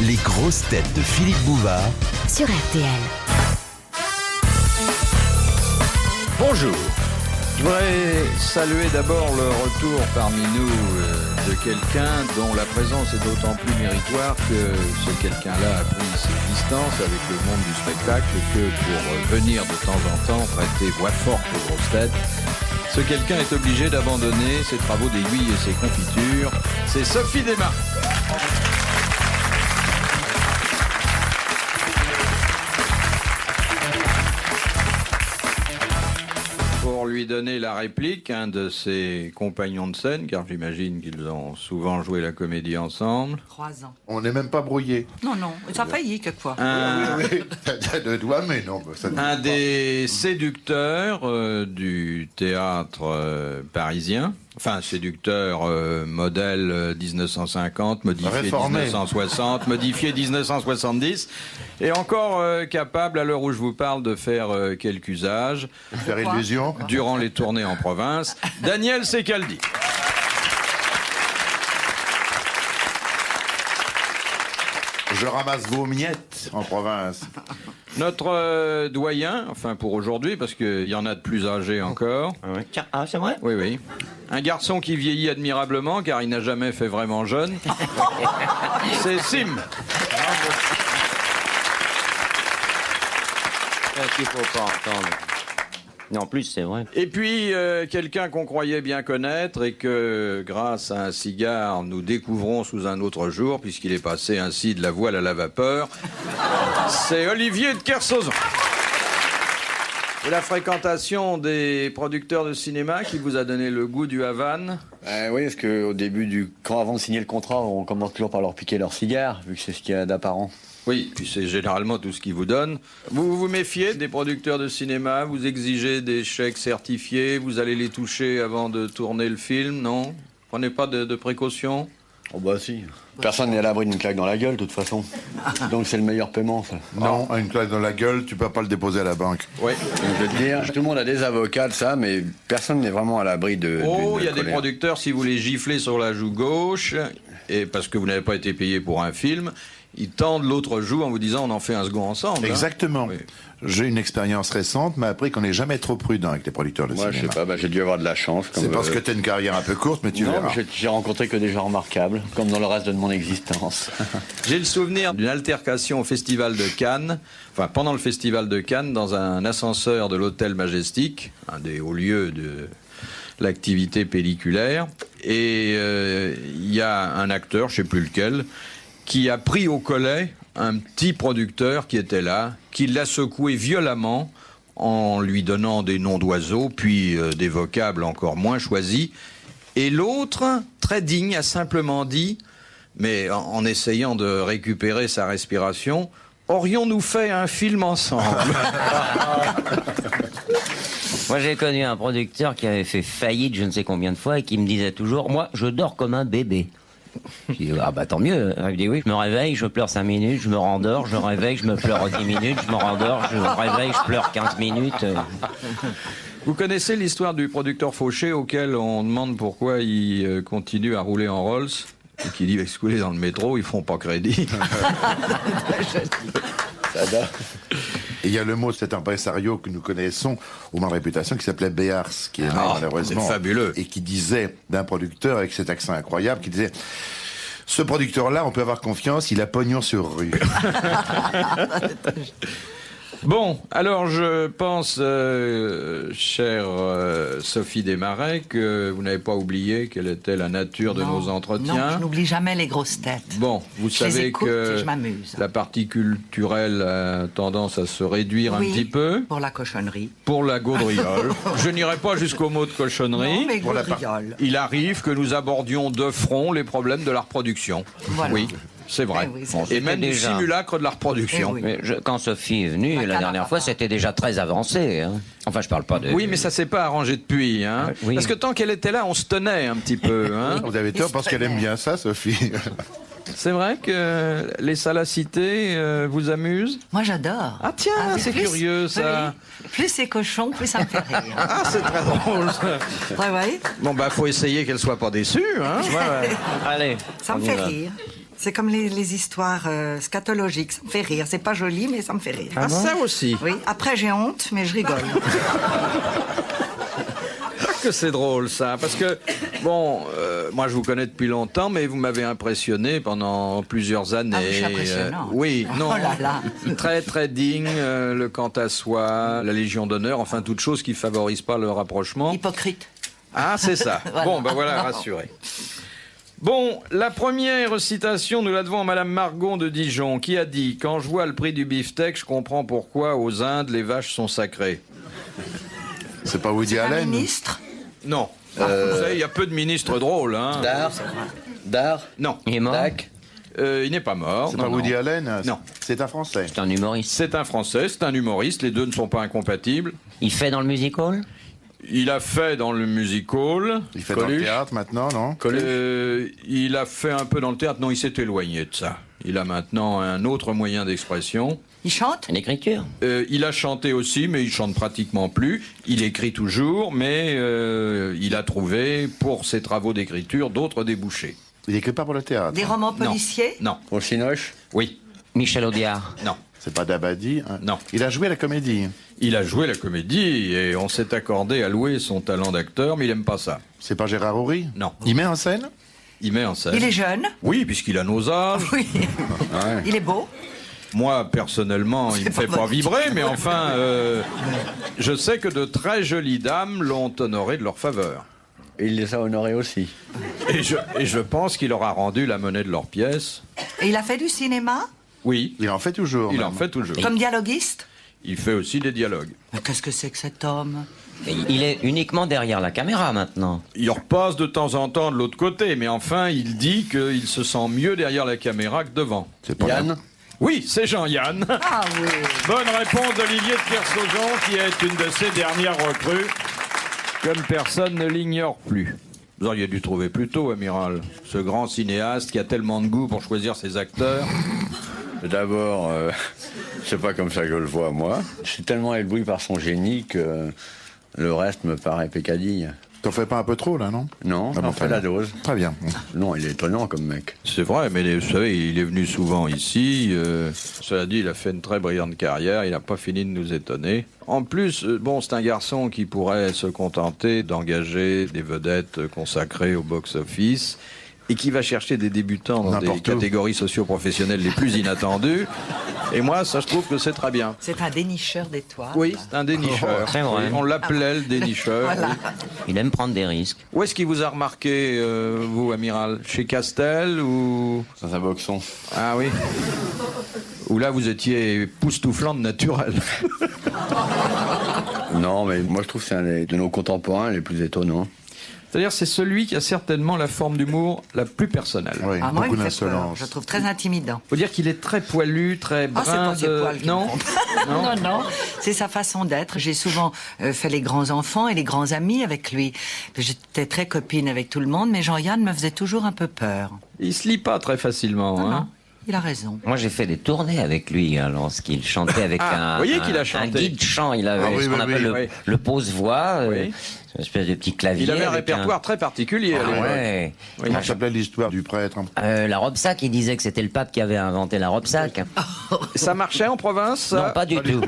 Les grosses têtes de Philippe Bouvard sur RTL. Bonjour. Je voudrais saluer d'abord le retour parmi nous de quelqu'un dont la présence est d'autant plus méritoire que ce quelqu'un-là a pris ses distances avec le monde du spectacle et que pour venir de temps en temps prêter voix forte aux grosses têtes, ce quelqu'un est obligé d'abandonner ses travaux d'aiguille et ses confitures. C'est Sophie Desmar. Pour lui donner la réplique, un de ses compagnons de scène, car j'imagine qu'ils ont souvent joué la comédie ensemble. 3 ans. On n'est même pas brouillé. Non, ça a failli quelquefois. Oui, t'as 2 doigts, mais non. Ça Un des séducteurs du théâtre parisien. Enfin, séducteur modèle 1950, modifié Réformé. 1960, modifié 1970, et encore capable, à l'heure où je vous parle, de faire quelque usage Faire illusion. durant les tournées en province. Daniel Secaldi. Je ramasse vos miettes en province. Notre doyen, enfin pour aujourd'hui, parce qu'il y en a de plus âgés encore. Tiens, ah, c'est vrai? Oui, oui. Un garçon qui vieillit admirablement, car il n'a jamais fait vraiment jeune. C'est Sim. Qu'il faut pas entendre. Non, en plus, c'est vrai. Et puis, quelqu'un qu'on croyait bien connaître et que, grâce à un cigare, nous découvrons sous un autre jour, puisqu'il est passé ainsi de la voile à la vapeur, c'est Olivier de Kersauzon. Et la fréquentation des producteurs de cinéma qui vous a donné le goût du Havane. Oui, parce qu'au début avant de signer le contrat, on commence toujours par leur piquer leur cigare, vu que c'est ce qu'il y a d'apparent. Oui, puis c'est généralement tout ce qu'ils vous donnent. Vous vous méfiez des producteurs de cinéma, vous exigez des chèques certifiés, vous allez les toucher avant de tourner le film, non? Prenez pas de précautions? Oh bah si. Personne n'est à l'abri d'une claque dans la gueule, de toute façon. Donc c'est le meilleur paiement, ça. Non, une claque dans la gueule, tu peux pas le déposer à la banque. Oui. Donc, je veux te dire, tout le monde a des avocats de ça, mais personne n'est vraiment à l'abri de... Oh, il y a d'une des colère. producteurs, si vous les giflez sur la joue gauche, et parce que vous n'avez pas été payé pour un film, ils tendent l'autre joue en vous disant on en fait un second ensemble. Exactement. Oui. J'ai une expérience récente, m'a appris qu'on n'est jamais trop prudent avec les producteurs de Moi, je cinéma. sais pas, j'ai dû avoir de la chance. comme, C'est parce que t'as une carrière un peu courte, mais tu Non, verras. j'ai rencontré que des gens remarquables, comme dans le reste de mon existence. J'ai le souvenir d'une altercation au Festival de Cannes, enfin pendant le Festival de Cannes, dans un ascenseur de l'Hôtel Majestic, un des hauts lieux de l'activité pelliculaire, et il y a un acteur, je sais plus lequel, qui a pris au collet un petit producteur qui était là, qui l'a secoué violemment en lui donnant des noms d'oiseaux, puis des vocables encore moins choisis. Et l'autre, très digne, a simplement dit, mais en essayant de récupérer sa respiration, « Aurions-nous fait un film ensemble ?» Moi, j'ai connu un producteur qui avait fait faillite je ne sais combien de fois et qui me disait toujours, moi, je dors comme un bébé. Je dis, ah bah tant mieux. Il me dit, oui, je me réveille, je pleure 5 minutes, je me rendors, je me réveille, je me pleure 10 minutes, je me rendors, je me réveille, je pleure 15 minutes. Vous connaissez l'histoire du producteur fauché auquel on demande pourquoi il continue à rouler en Rolls et qui dit avec ce couler dans le métro, ils font pas crédit. Et il y a le mot de cet impresario que nous connaissons, au moins de réputation, qui s'appelait Béars, qui est mort malheureusement. c'est fabuleux. Et qui disait d'un producteur, avec cet accent incroyable, qui disait... Ce producteur-là, on peut avoir confiance, il a pognon sur rue. Bon, alors je pense, chère Sophie Desmarais, que vous n'avez pas oublié quelle était la nature de nos Non, entretiens. je n'oublie jamais les grosses têtes. Bon, vous Je les savez écoute que et je m'amuse. la partie culturelle a tendance à se réduire un Oui, petit peu pour la cochonnerie. pour la gaudriole. Je n'irai pas jusqu'au mot de cochonnerie. Non, mais Pour la gaudriole. Il arrive que nous abordions de front les problèmes de la reproduction. Voilà. Oui, c'est vrai. Eh oui, c'est Et vrai. même du déjà. simulacre de la reproduction. Eh oui. Mais quand Sophie est venue la dernière fois, c'était déjà très avancé. Hein. Enfin, je parle pas de... Oui, mais ça s'est pas arrangé depuis. Hein. Oui. Parce que tant qu'elle était là, on se tenait un petit peu. Hein. Vous avez tort parce qu'elle aime bien ça, Sophie. C'est vrai que les salacités vous amusent? Moi, j'adore. Ah tiens, mais c'est plus- curieux, ça. oui, plus c'est cochon, plus ça me fait rire. Ah, c'est très drôle. Ça. Ouais, ouais. Bon, bah, faut essayer qu'elle soit pas déçue. Hein. Allez, Ça on me y fait va. rire. C'est comme les histoires scatologiques. Ça me fait rire. C'est pas joli, mais ça me fait rire. Ah, ça aussi. Oui. Après, j'ai honte, mais je rigole. Que c'est drôle ça, parce que bon, moi je vous connais depuis longtemps, mais vous m'avez impressionné pendant plusieurs années. Ah, je suis impressionnante. Oui, non, Oh là là. très très digne, le quant à soi, la Légion d'honneur, enfin toute chose qui favorise pas le rapprochement. Hypocrite. Ah, c'est ça. Voilà. Bon, ben voilà, rassuré. Bon, la première citation, nous la devons à Madame Margon de Dijon, qui a dit « Quand je vois le prix du beefsteak, je comprends pourquoi aux Indes les vaches sont sacrées. C'est pas Woody Un Allen? ministre. » Non. Vous savez, il y a peu de ministres drôles. Hein. Dar. Non. Il est mort. Dac. Il n'est pas mort. C'est non, pas non. Woody Allen? Non. C'est un Français. C'est un humoriste. C'est un Français, c'est un humoriste, les deux ne sont pas incompatibles. Il fait dans le musical? Il a fait dans le musical. Il fait dans le Coluche. théâtre maintenant, non? Il a fait un peu dans le théâtre. Non, il s'est éloigné de ça. Il a maintenant un autre moyen d'expression. Il chante. L'écriture. Il a chanté aussi, mais il chante pratiquement plus. Il écrit toujours, mais il a trouvé, pour ses travaux d'écriture, d'autres débouchés. Il écrit pas pour le théâtre. Des romans policiers. Non. Au Cinoche. Oui. Michel Audiard. Non. C'est pas Dabadi, hein. Non. Il a joué à la comédie. Il a joué la comédie et on s'est accordé à louer son talent d'acteur, mais il aime pas ça. C'est pas Gérard Horry? Non. Il met en scène? Il met en scène. Il est jeune. Oui, puisqu'il a nos âges. Oui. Il est beau. Moi, personnellement, il ne me pas fait pas votre vibrer, mais enfin, je sais que de très jolies dames l'ont honoré de leur faveur. Et il les a honorés aussi. Et je pense qu'il leur a rendu la monnaie de leurs pièces. Et il a fait du cinéma. Oui, Il en fait toujours. il en même. fait toujours. Comme dialoguiste. Il fait aussi des dialogues. Mais qu'est-ce que c'est que cet homme? Et il est uniquement derrière la caméra maintenant. Il repasse de temps en temps de l'autre côté, mais enfin, il dit qu'il se sent mieux derrière la caméra que devant. C'est pas Yann. Oui, c'est Jean-Yann. Ah oui. Bonne réponse d'Olivier de Kersauzon, qui est une de ses dernières recrues. Comme personne ne l'ignore plus. Vous auriez dû trouver plus tôt, amiral. Ce grand cinéaste qui a tellement de goût pour choisir ses acteurs. D'abord, c'est pas comme ça que je le vois, moi. Je suis tellement ébloui par son génie que le reste me paraît pécadille. T'en fais pas un peu trop, là, non? Non, Ah bon, on fait la dose. Très bien. Non, il est étonnant comme mec. C'est vrai, mais vous savez, il est venu souvent ici. Cela dit, il a fait une très brillante carrière. Il n'a pas fini de nous étonner. En plus, bon, c'est un garçon qui pourrait se contenter d'engager des vedettes consacrées au box-office et qui va chercher des débutants dans des N'importe où. catégories socio-professionnelles les plus inattendues. Et moi, ça, je trouve que c'est très bien. C'est un dénicheur d'étoiles. Oui, c'est un dénicheur. c'est vrai. Oui, on l'appelait le dénicheur. Voilà. Oui. Il aime prendre des risques. Où est-ce qu'il vous a remarqué, vous, amiral? Chez Castel ou... Dans un boxon. Ah oui. Où là, vous étiez époustouflant de naturel. Non, mais moi je trouve que c'est un de nos contemporains les plus étonnants. C'est-à-dire, c'est celui qui a certainement la forme d'humour la plus personnelle. Oui, Ah, moi, il beaucoup me fait peur. d'insolence. Je le trouve très intimidant. Faut dire qu'il est très poilu, très Ah, c'est brun pas ses de... poils qui Non. me font peur. Non, non, c'est sa façon d'être. J'ai souvent fait les grands enfants et les grands amis avec lui. J'étais très copine avec tout le monde, mais Jean-Yann me faisait toujours un peu peur. Il se lie pas très facilement. Non, hein. non, il a raison. Moi, j'ai fait des tournées avec lui lorsqu'il chantait avec Ah, un, vous voyez qu'il a un chanté. guide chant. Il avait Ah oui, ce qu'on oui, appelle oui, le pose-voix, Oui. une espèce de petit clavier. Il avait un avec répertoire très particulier à Ah l'époque. ouais. Comment s'appelait l'histoire du prêtre? La robe sac, il disait que c'était le pape qui avait inventé la robe sac. Ça marchait en province, ça Non, pas du tout.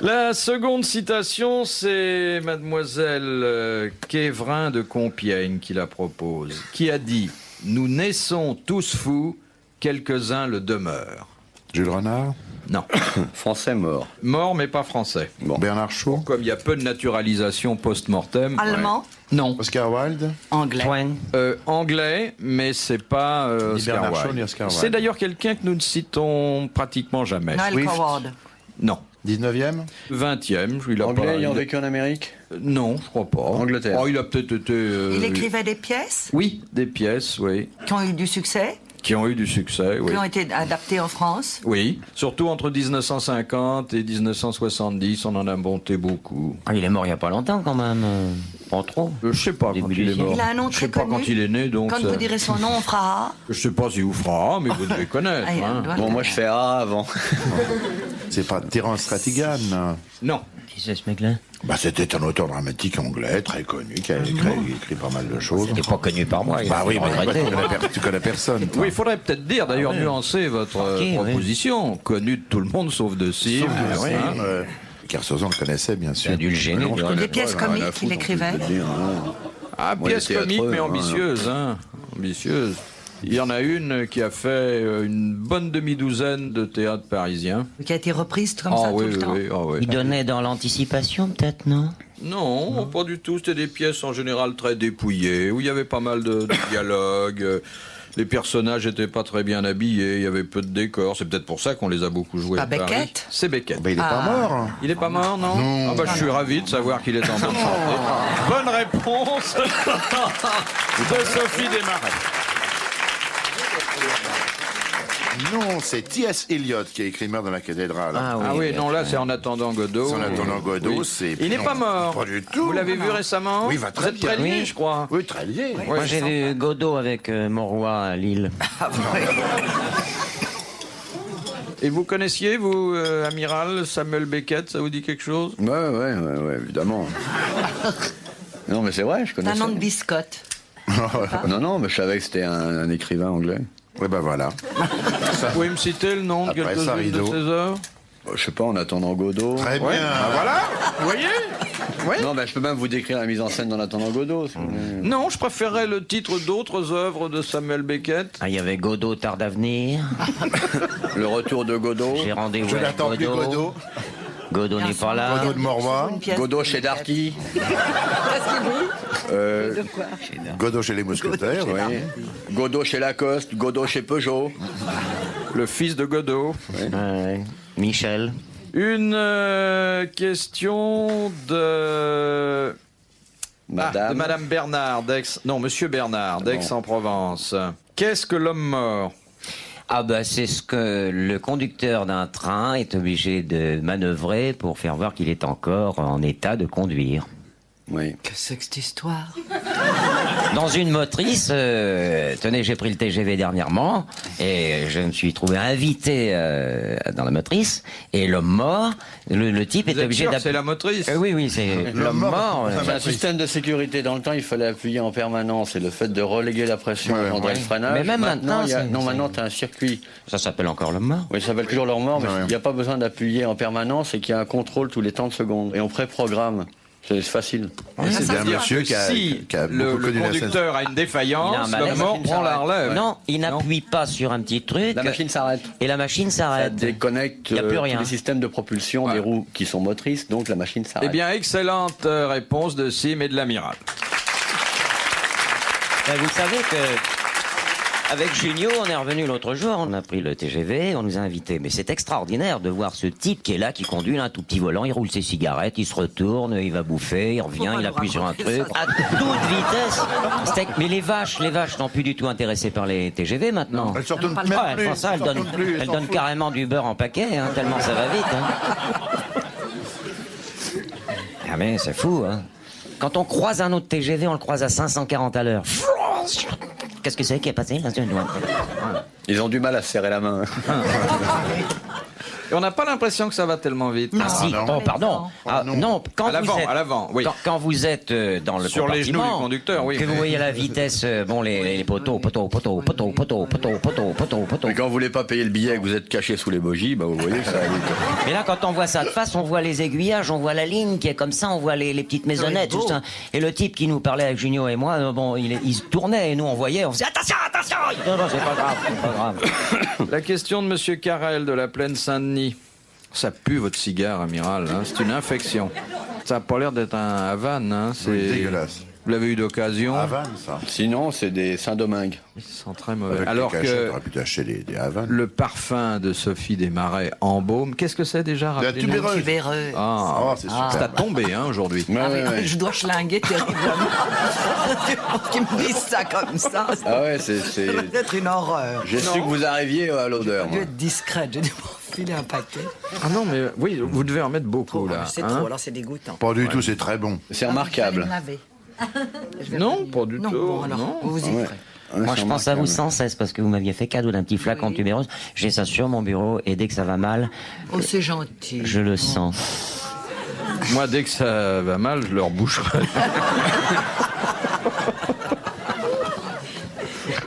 La seconde citation, c'est mademoiselle Quévrin de Compiègne qui la propose, qui a dit « Nous naissons tous fous, quelques-uns le demeurent Jules Renard? ». Non. Français mort. Mort, mais pas français. Bernard Shaw? Comme il y a peu de naturalisation post-mortem. Allemand, Non. Oscar Wilde? anglais. Twain. Anglais, mais c'est pas Ni Oscar Bernard Shaw, Wilde. ni Oscar Wilde. C'est d'ailleurs quelqu'un que nous ne citons pratiquement jamais. Noël Swift. Coward. Non. 19e? 20e, il a Anglais pas... ayant il a- vécu en Amérique. Non, je crois pas. Angleterre. Oh, il a peut-être été... Il écrivait des pièces Oui, des pièces, oui. qui ont eu du succès, Qui ont eu du succès, oui. qui ont été adaptées en France. Oui, surtout entre 1950 et 1970, on en a monté beaucoup. Ah, il est mort il n'y a pas longtemps quand même. Pas trop. Je sais pas quand Début il est du mort. Il a un nom Je très sais pas connu. quand il est né, donc Quand ça- vous direz son nom, on fera. je sais pas si vous fera, mais vous devez connaître. Ah, il hein. doit Bon, moi je fais A avant. C'est pas Terence Rattigan. Non. Qui c'est ce mec-là? Bah, c'était un auteur dramatique anglais très connu qui a écrit pas mal de choses. Il est pas connu par moi. il Bah a oui, mais regretté. tu connais personne. toi. Oui, il faudrait peut-être dire, d'ailleurs, nuancer votre oui. proposition. Connue de tout le monde, sauf de Steve. Ah, oui. hein. Kersozon le connaissait, bien Il sûr. a dû le gêner. Non, je lui. connais Des pas, pièces j'en ai rien comiques à qu'il foutre, écrivait. en plus, de te dire, hein. Ah, Moi, pièce les théâtreux, comique, mais hein. ambitieuse. Hein. Ambitieuse. Il y en a une qui a fait une bonne demi-douzaine de théâtres parisiens. Qui a été reprise comme Ah ça oui, tout le oui, temps. oui, ah oui. Il donnait dans l'anticipation, peut-être, non? Non, pas du tout. C'était des pièces en général très dépouillées, où il y avait pas mal de dialogues. Les personnages étaient pas très bien habillés, il y avait peu de décors. C'est peut-être pour ça qu'on les a beaucoup joués Pas à Paris. Beckett C'est Beckett. Bah, il est pas mort. Il est pas mort, non? Ah bah, je suis ravi de savoir qu'il est en bonne santé. Bonne réponse de Sophie Desmarais. Non, c'est T.S. Eliot qui a écrit Meurtre dans la cathédrale. Ah oui, non, là, c'est En attendant Godot. C'est En attendant Godot, Oui. c'est- Il n'est non, pas mort. pas du tout. Vous l'avez vu récemment? Oui, il va très Vous êtes très bien. lié, Oui. je crois. Oui, très lié. Moi, j'ai vu Godot avec Monroy à Lille. Et vous connaissiez, vous, Amiral, Samuel Beckett, ça vous dit quelque chose? Ouais, évidemment. Non, mais c'est vrai, je C'est un connaissais. nom de biscotte. Non, mais je savais que c'était un écrivain anglais. Oui, bah voilà. Vous pouvez me citer le nom de Après quelques-unes ça, de Rideau. ses œuvres? Je sais pas, En attendant Godot. Très bien. Ah, voilà, vous voyez? Non, je peux même vous décrire la mise en scène d'En attendant Godot. Si vous voulez. Non, je préférais le titre d'autres œuvres de Samuel Beckett. Ah, il y avait Godot, Tard d'avenir. Le retour de Godot. J'ai rendez-vous Je avec n'attends plus Godot. Godot n'est pas là. Godot de Morvan. Une pièce Godot de chez Beckett. Darty. Godot chez les mousquetaires. Oui. Godot chez Lacoste. Godot chez Peugeot. Le fils de Godot. Ouais. Michel. Une question de... Madame. de Madame Bernard d'Aix. Non, Monsieur Bernard d'Aix-en-Provence. Qu'est-ce que l'homme mort? Ah bah c'est ce que le conducteur d'un train est obligé de manœuvrer pour faire voir qu'il est encore en état de conduire. Oui. Que c'est que cette histoire? Dans une motrice, tenez, j'ai pris le TGV dernièrement et je me suis trouvé invité dans la motrice et l'homme mort, le type Vous est êtes obligé sûr que d'appuyer. c'est la motrice? Oui, c'est l'homme mort. C'est un système de sécurité. Dans le temps, il fallait appuyer en permanence. Et le fait de reléguer la pression Ouais, pendant ouais. le freinage. Mais même maintenant, il y a... c'est- non, c'est- maintenant, tu as un circuit. Ça s'appelle encore l'homme mort. Oui, ça s'appelle toujours leur mort, mais Ouais. il n'y a pas besoin d'appuyer en permanence et qu'il y a un contrôle tous les 30 secondes. Et on préprogramme. C'est facile. C'est ça, bien c'est monsieur qui a, Si qui a le beaucoup connu la scène. conducteur a une Il a un défaillance, malaise. l'homme mort prend la relève. Non, il n'appuie pas sur un petit truc. La machine s'arrête. Et la machine Ça s'arrête. déconnecte Il y a plus tous rien. les systèmes de propulsion des roues qui sont motrices, donc la machine Eh s'arrête. bien, excellente réponse de Sim et de l'amiral. Vous savez que avec Junio, on est revenu l'autre jour, on a pris le TGV, on nous a invités. Mais c'est extraordinaire de voir ce type qui est là, qui conduit là, un tout petit volant, il roule ses cigarettes, il se retourne, il va bouffer, il revient, Faut pas il nous appuie sur un raconter truc, ça. à toute vitesse. Mais les vaches sont plus du tout intéressées par les TGV maintenant. Elles sortent même Ouais, plus. elles font ça, elles donnent, elles elles s'en donnent foutent. carrément du beurre en paquet, hein, tellement ça va vite. Ah mais c'est fou, hein. Quand on croise un autre TGV, on le croise à 540 à l'heure. Qu'est-ce que c'est qui est passé là? Ils ont du mal à se serrer la main. Et on n'a pas l'impression que ça va tellement vite. Ah si, non. oh pardon. Ah, non, quand À vous l'avant, êtes à l'avant, oui. quand vous êtes dans le Sur les genoux compartiment, du conducteur, oui. que vous voyez la vitesse, bon les poteaux. Mais quand vous voulez pas payer le billet et que vous êtes caché sous les bogies, bah vous voyez que ça va vite. Mais là, quand on voit ça de face, on voit les aiguillages, on voit la ligne qui est comme ça, on voit les petites maisonnettes, beau. tout ça. Et le type qui nous parlait avec Junio et moi, bon, il se tournait et nous on voyait, on faisait attention. Non, c'est pas grave, c'est pas grave. La question de Monsieur Carrel de la Plaine Saint-Denis. Ça pue votre cigare, amiral. Hein. C'est une infection. Ça n'a pas l'air d'être un Havane. Hein. C'est Oui, dégueulasse. Vous l'avez eu d'occasion. Havane, ça. Sinon, c'est des Saint-Domingue. Ils sont très mauvais. Avec Alors les cachets, que t'aurais pu t'acheter des Havanes. le parfum de Sophie Desmarais en baume, qu'est-ce que c'est déjà? La rappelez-nous. tubéreuse. Tubéreux. Ah, Oh, c'est super. c'est à tomber hein, aujourd'hui. Ah oui, je dois schlinguer terriblement. Pour qu'ils me disent ça comme ça. Ah ouais, Ça c'est. doit être une horreur. J'ai su que vous arriviez à l'odeur. J'ai dû moi. être discrète, j'ai dû m'enfiler un paquet. Ah non, mais oui, vous devez en mettre beaucoup là. C'est hein. trop, alors c'est dégoûtant. Pas du tout, c'est très bon. C'est remarquable. Fallait me laver. Non, pas du Non, tout. bon, alors, non. vous y Ouais. ferez. Moi, je pense à vous sans cesse parce que vous m'aviez fait cadeau d'un petit flacon de tubérose. J'ai ça sur mon bureau et dès que ça va mal, Oh, c'est gentil. je le sens. Moi, dès que ça va mal, je leur boucherai.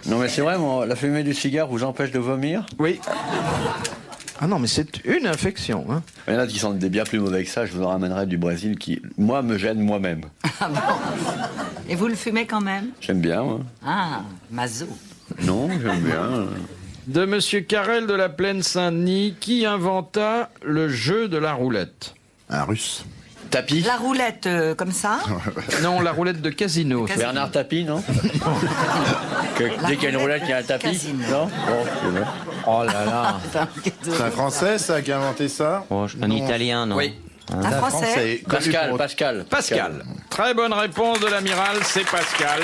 Non, mais c'est vrai, la fumée du cigare vous empêche de vomir. Oui. Ah non, mais c'est une infection. Hein. Il y en a qui sont des bien plus mauvais que ça. Je vous en ramènerai du Brésil qui, moi, me gêne moi-même. Ah bon. Et vous le fumez quand même? J'aime bien, moi. Ah, mazo. Non, j'aime bien. De Monsieur Carrel de la Plaine Saint-Denis, qui inventa le jeu de la roulette? Un russe. Tapis. La roulette comme ça? Non, la roulette de casino. Casino. Bernard Tapie, non Dès qu'il y a une roulette, il y a un tapis. Casino. Non bon, c'est bon. Oh là là. C'est un Français, ça, qui a inventé ça? Oh, un Non. Italien, non? Oui. Un Français? Pascal, Pascal. Pascal. Très bonne réponse de l'amiral, c'est Pascal.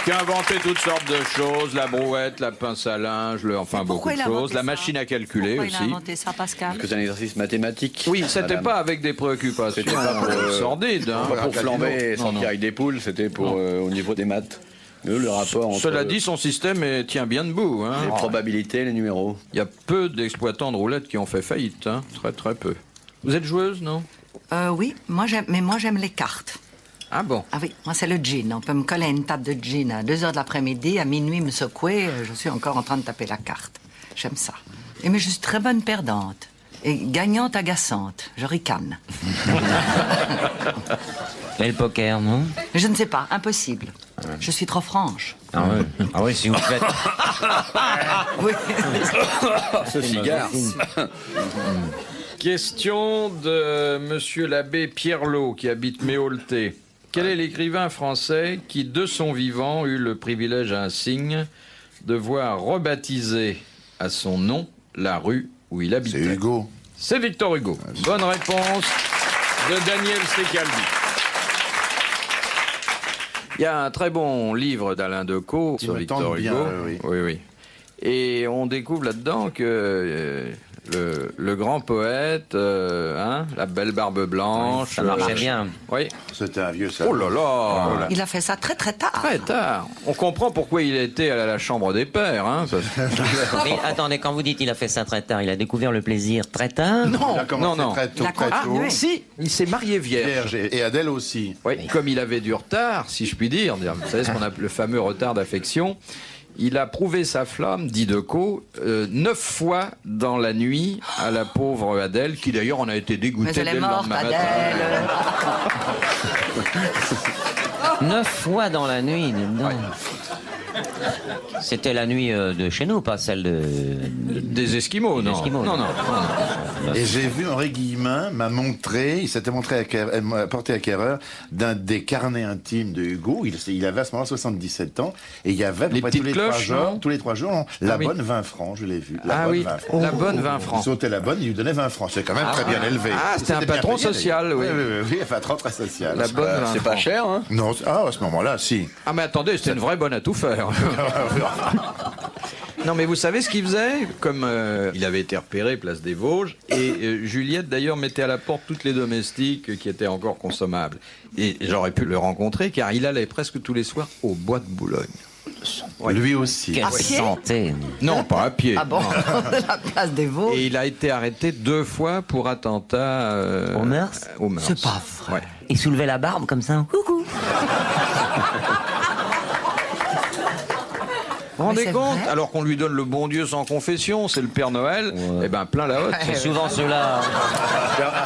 Qui a inventé toutes sortes de choses, la brouette, la pince à linge, enfin beaucoup Pourquoi de il a choses, inventé la ça? machine à calculer Pourquoi il a aussi. inventé ça, Pascal? Parce que c'est un exercice mathématique. Oui, c'était madame. pas avec des préoccupations C'était pas pour, sordides. hein. Pas pour flamber et Non, sortir non. avec des poules, c'était pour au niveau des maths. Le rapport entre Cela dit, son système tient bien debout. Hein. les probabilités, les numéros. Il y a peu d'exploitants de roulettes qui ont fait faillite. Hein. Très très peu. Vous êtes joueuse, non? Oui, moi j'aime les cartes. Ah bon? Ah oui, moi c'est le gin. On peut me coller une table de gin à 2h de l'après-midi, à minuit me secouer, je suis encore en train de taper la carte. J'aime ça. Et mais je suis très bonne perdante. Et gagnante agaçante. Je ricane. Et le poker, non? Je ne sais pas, impossible. Je suis trop franche. Ah oui, si vous faites... Oui. Ce cigare. Question de Monsieur l'abbé Pierlot, qui habite Méaulté. Quel est l'écrivain français qui, de son vivant, eut le privilège insigne de voir rebaptiser à son nom la rue où il C'est habitait? Hugo. C'est Victor Hugo. Bonne réponse de Daniel Secaldi. Il y a un très bon livre d'Alain Decaux Qui sur me Victor tente Hugo. bien, oui. Oui, oui. Et on découvre là-dedans que le grand poète, la belle barbe blanche... Ça marchait bien. Oui. C'était un vieux ça. Oh là là, Il a fait ça très très tard. très tard. On comprend pourquoi il était à la chambre des pères. Hein, parce que- Mais attendez, quand vous dites il a fait ça très tard, il a découvert le plaisir très tard? Il Non, a commencé non, non. très tôt, Il a très tôt. continué. Si, il s'est marié vierge. Vierge et Adèle aussi. Oui, comme il avait du retard, si je puis dire, vous savez ce qu'on appelle le fameux retard d'affection, il a prouvé sa flamme, dit Decaux, 9 fois dans la nuit à la pauvre Adèle, qui d'ailleurs en a été Mais dégoûtée elle dès est le morte, lendemain matin. Adèle. 9 fois dans la nuit, dis donc. C'était la nuit de chez nous, pas celle de... Des Esquimaux, non. Esquimaux, non, non. non. Et j'ai vu Henri Guillemin m'a montré, il s'était montré m'a porté acquéreur d'un des carnets intimes de Hugo. Il avait à ce moment-là 77 ans et il y avait à peu Les près petites cloches, non tous les 3 jours, la Ah oui. bonne 20 francs, je l'ai vu. Ah bonne oui, 20 francs. la bonne 20 Il francs. sautait la bonne, il lui donnait 20 francs. C'est quand même très bien élevé. Ah, c'était un bien patron payé, social, d'ailleurs. oui. Oui, un patron très social. La bonne 20 C'est pas francs. cher, hein? Non, à ce moment-là, si. Ah mais attendez, c'était une vraie bonne à tout faire. Non mais vous savez ce qu'il faisait? Comme il avait été repéré place des Vosges, et Juliette d'ailleurs mettait à la porte toutes les domestiques qui étaient encore consommables. Et j'aurais pu le rencontrer car il allait presque tous les soirs au bois de Boulogne. Lui aussi. Quelle À pied santé! Non, pas à pied. Ah bon, non. la place des veaux. Et il a été arrêté 2 fois pour attentat Aux mœurs Aux mœurs. C'est pas vrai. Ouais. Il soulevait la barbe comme ça. Coucou! Vous vous rendez c'est compte? vrai. Alors qu'on lui donne le bon Dieu sans confession, c'est le Père Noël, et ben plein la hotte. C'est souvent ceux-là.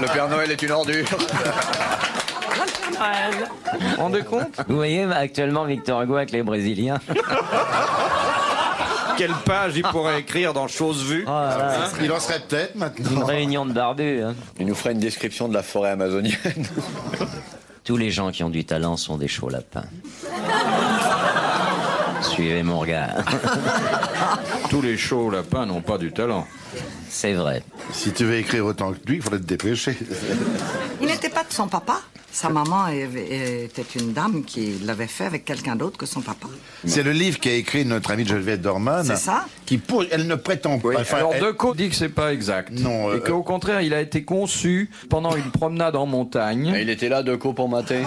Le Père Noël est une ordure. Vous vous rendez compte? Vous voyez actuellement Victor Hugo avec les Brésiliens. Quelle page il pourrait écrire dans Chose Vue? Oh là là. Il en serait peut-être Une maintenant. réunion de barbus. Hein. Il nous ferait une description de la forêt amazonienne. Tous les gens qui ont du talent sont des chauds lapins. Suivez mon regard. Tous les chauds lapins n'ont pas du talent. C'est vrai. Si tu veux écrire autant que lui, il faudrait te dépêcher. Il n'était pas de son papa? Sa maman était une dame qui l'avait fait avec quelqu'un d'autre que son papa. C'est le livre qu'a écrit notre amie Geneviève Dorman. C'est ça. Elle ne prétend pas. Oui, enfin, alors elle- Decaux dit que c'est pas exact. Non, et qu'au contraire, il a été conçu pendant une promenade en montagne. Et il était là, Decaux, pour mater.